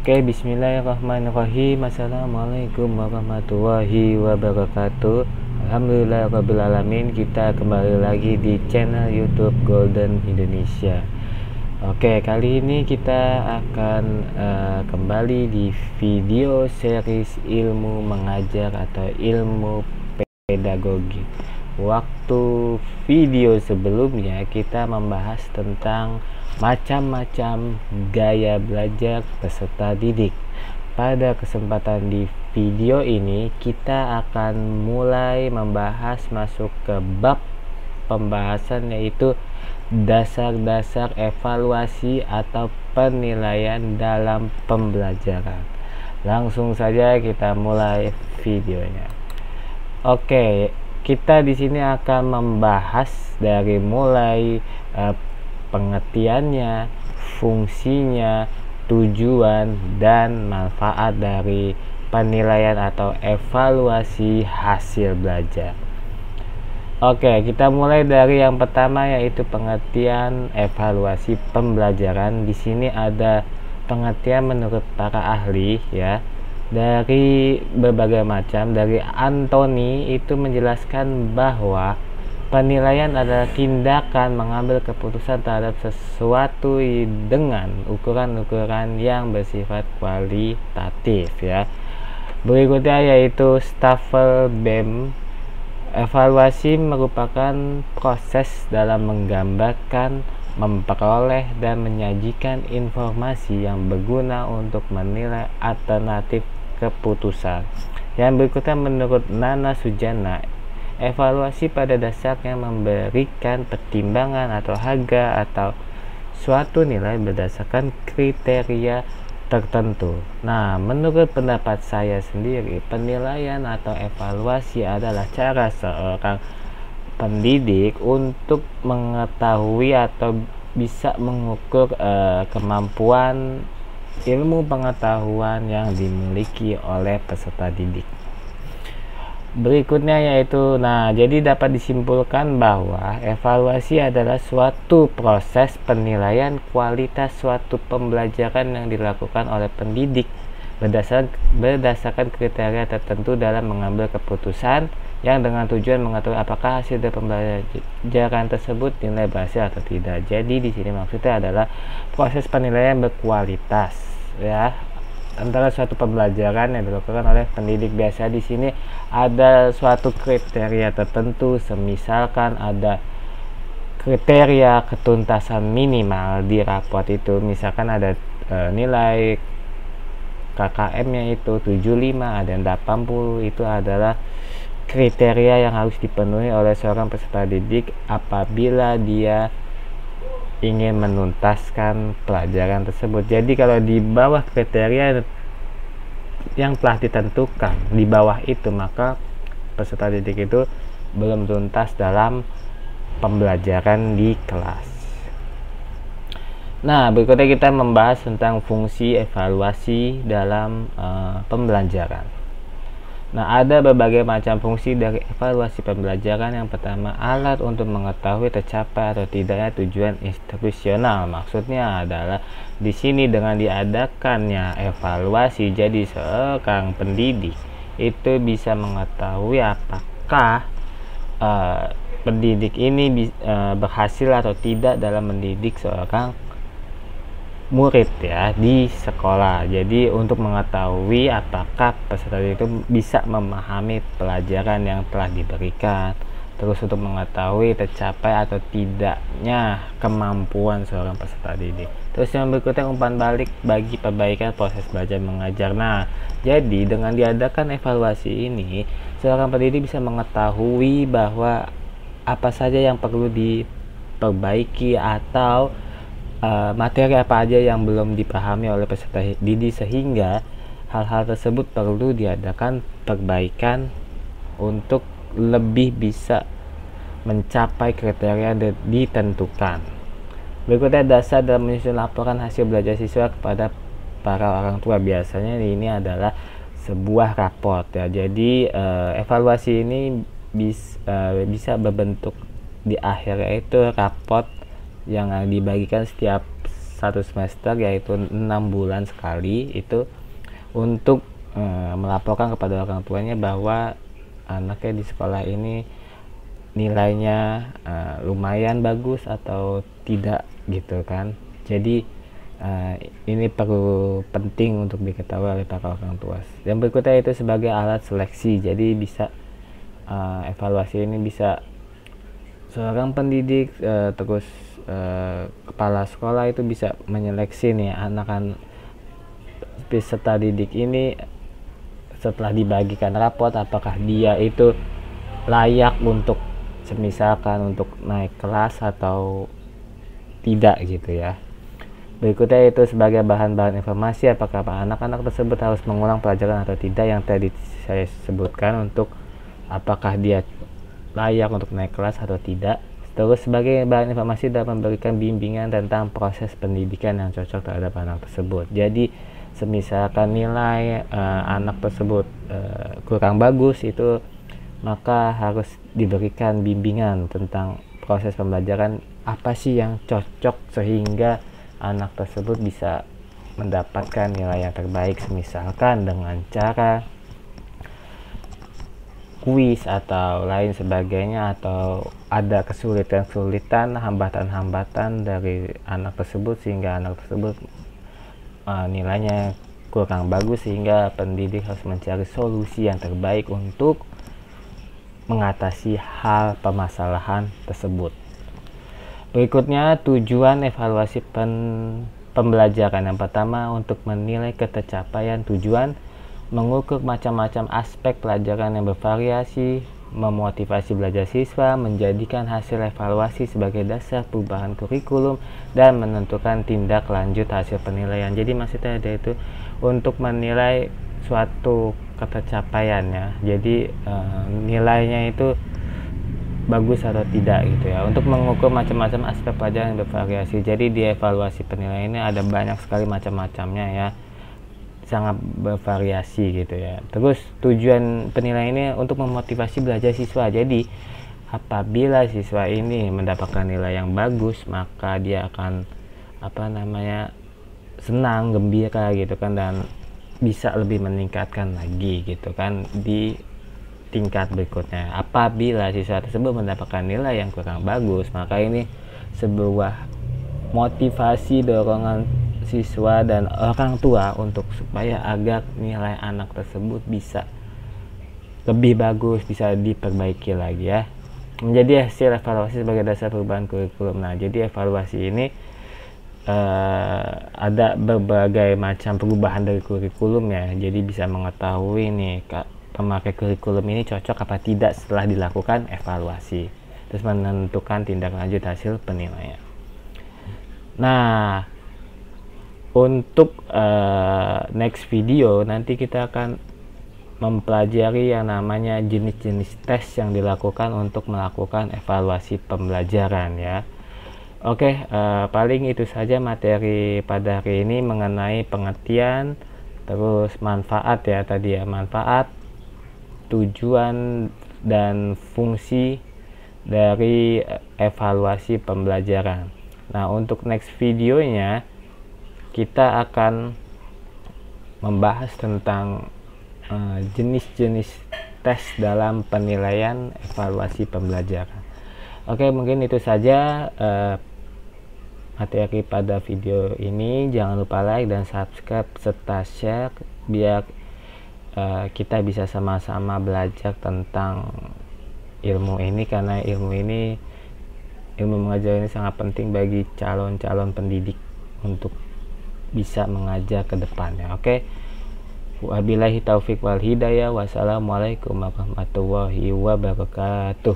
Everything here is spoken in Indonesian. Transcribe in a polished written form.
Oke, bismillahirrahmanirrahim. Assalamualaikum warahmatullahi wabarakatuh. Alhamdulillahirabbil alamin. Kita kembali lagi di channel YouTube Golden Indonesia. Oke, kali ini kita akan kembali di video series ilmu mengajar atau ilmu pedagogi. Waktu video sebelumnya kita membahas tentang macam-macam gaya belajar peserta didik. Pada kesempatan di video ini kita akan mulai membahas masuk ke bab pembahasan, yaitu dasar-dasar evaluasi atau penilaian dalam pembelajaran. Langsung saja kita mulai videonya. Oke, kita di sini akan membahas dari mulai pengertiannya, fungsinya, tujuan, dan manfaat dari penilaian atau evaluasi hasil belajar. Oke, kita mulai dari yang pertama, yaitu pengertian evaluasi pembelajaran. Di sini ada pengertian menurut para ahli ya, dari berbagai macam. Dari Anthony itu menjelaskan bahwa penilaian adalah tindakan mengambil keputusan terhadap sesuatu dengan ukuran-ukuran yang bersifat kualitatif ya. Berikutnya yaitu Staffelbeam. Evaluasi merupakan proses dalam menggambarkan, memperoleh, dan menyajikan informasi yang berguna untuk menilai alternatif keputusan. Yang berikutnya menurut Nana Sujana, evaluasi pada dasarnya memberikan pertimbangan atau harga atau suatu nilai berdasarkan kriteria tertentu. Nah, menurut pendapat saya sendiri, penilaian atau evaluasi adalah cara seorang pendidik untuk mengetahui atau bisa mengukur kemampuan ilmu pengetahuan yang dimiliki oleh peserta didik. Berikutnya yaitu, jadi dapat disimpulkan bahwa evaluasi adalah suatu proses penilaian kualitas suatu pembelajaran yang dilakukan oleh pendidik berdasarkan kriteria tertentu dalam mengambil keputusan yang dengan tujuan mengetahui apakah hasil dari pembelajaran tersebut nilai berhasil atau tidak. Jadi di sini maksudnya adalah proses penilaian berkualitas ya, antara suatu pembelajaran yang dilakukan oleh pendidik. Biasa di sini ada suatu kriteria tertentu, semisalkan ada kriteria ketuntasan minimal di raport itu, misalkan ada nilai KKM-nya itu 75, ada yang 80, itu adalah kriteria yang harus dipenuhi oleh seorang peserta didik apabila dia ingin menuntaskan pelajaran tersebut. Jadi kalau di bawah kriteria yang telah ditentukan di bawah itu, maka peserta didik itu belum tuntas dalam pembelajaran di kelas. Nah, berikutnya kita membahas tentang fungsi evaluasi dalam pembelajaran. Nah, ada berbagai macam fungsi dari evaluasi pembelajaran. Yang pertama, alat untuk mengetahui tercapai atau tidaknya tujuan instruksional. Maksudnya adalah di sini dengan diadakannya evaluasi, jadi seorang pendidik itu bisa mengetahui apakah pendidik ini berhasil atau tidak dalam mendidik seorang murid ya di sekolah. Jadi untuk mengetahui apakah peserta itu bisa memahami pelajaran yang telah diberikan, terus untuk mengetahui tercapai atau tidaknya kemampuan seorang peserta didik. Terus yang berikutnya umpan balik bagi perbaikan proses belajar mengajar. Nah, jadi dengan diadakan evaluasi ini, seorang pendidik bisa mengetahui bahwa apa saja yang perlu diperbaiki atau materi apa aja yang belum dipahami oleh peserta didik, sehingga hal-hal tersebut perlu diadakan perbaikan untuk lebih bisa mencapai kriteria ditentukan. Berikutnya dasar dalam menyusun laporan hasil belajar siswa kepada para orang tua. Biasanya ini adalah sebuah raport ya. Jadi evaluasi ini bisa berbentuk di akhirnya itu raport yang dibagikan setiap satu semester, yaitu 6 bulan sekali, itu untuk melaporkan kepada orang tuanya bahwa anaknya di sekolah ini nilainya lumayan bagus atau tidak gitu kan. Jadi ini perlu penting untuk diketahui oleh para orang tua. Yang berikutnya itu sebagai alat seleksi. Jadi bisa evaluasi ini bisa seorang pendidik terus kepala sekolah itu bisa menyeleksi nih anak-anak peserta didik ini setelah dibagikan rapot, apakah dia itu layak untuk semisalkan untuk naik kelas atau tidak gitu ya. Berikutnya itu sebagai bahan-bahan informasi, apakah anak-anak tersebut harus mengulang pelajaran atau tidak, yang tadi saya sebutkan, untuk apakah dia layak untuk naik kelas atau tidak. Terus sebagai bahan informasi dalam memberikan bimbingan tentang proses pendidikan yang cocok terhadap anak tersebut. Jadi semisalkan nilai anak tersebut kurang bagus, itu maka harus diberikan bimbingan tentang proses pembelajaran apa sih yang cocok sehingga anak tersebut bisa mendapatkan nilai yang terbaik, misalkan dengan cara kuis atau lain sebagainya, atau ada kesulitan-kesulitan, hambatan-hambatan dari anak tersebut sehingga anak tersebut nilainya kurang bagus, sehingga pendidik harus mencari solusi yang terbaik untuk mengatasi hal permasalahan tersebut. Berikutnya tujuan evaluasi pembelajaran. Yang pertama, untuk menilai ketercapaian tujuan, mengukur macam-macam aspek pelajaran yang bervariasi, memotivasi belajar siswa, menjadikan hasil evaluasi sebagai dasar perubahan kurikulum, dan menentukan tindak lanjut hasil penilaian. Jadi maksudnya ada itu untuk menilai suatu ketercapaian ya. Jadi nilainya itu bagus atau tidak gitu ya. Untuk mengukur macam-macam aspek pelajaran yang bervariasi. Jadi di evaluasi penilaian ini ada banyak sekali macam-macamnya ya, sangat bervariasi gitu ya. Terus tujuan penilaian ini untuk memotivasi belajar siswa. Jadi apabila siswa ini mendapatkan nilai yang bagus, maka dia akan senang, gembira gitu kan, dan bisa lebih meningkatkan lagi gitu kan di tingkat berikutnya. Apabila siswa tersebut mendapatkan nilai yang kurang bagus, maka ini sebuah motivasi, dorongan siswa dan orang tua untuk supaya agar nilai anak tersebut bisa lebih bagus, bisa diperbaiki lagi ya. Menjadi hasil evaluasi sebagai dasar perubahan kurikulum. Nah, jadi evaluasi ini ada berbagai macam perubahan dari kurikulum ya. Jadi bisa mengetahui nih pemakai kurikulum ini cocok apa tidak setelah dilakukan evaluasi. Terus menentukan tindak lanjut hasil penilaian. Nah, untuk next video nanti kita akan mempelajari yang namanya jenis-jenis tes yang dilakukan untuk melakukan evaluasi pembelajaran ya. Oke, paling itu saja materi pada hari ini mengenai pengertian, terus manfaat ya tadi ya, manfaat, tujuan dan fungsi dari evaluasi pembelajaran. Nah, untuk next videonya kita akan membahas tentang jenis-jenis tes dalam penilaian evaluasi pembelajaran. Oke, mungkin itu saja materi pada video ini. Jangan lupa like dan subscribe serta share biar kita bisa sama-sama belajar tentang ilmu ini, karena ilmu mengajar ini sangat penting bagi calon-calon pendidik untuk bisa mengajar ke depannya. Oke, wabillahi taufik wal hidayah. Wassalamualaikum warahmatullahi wabarakatuh.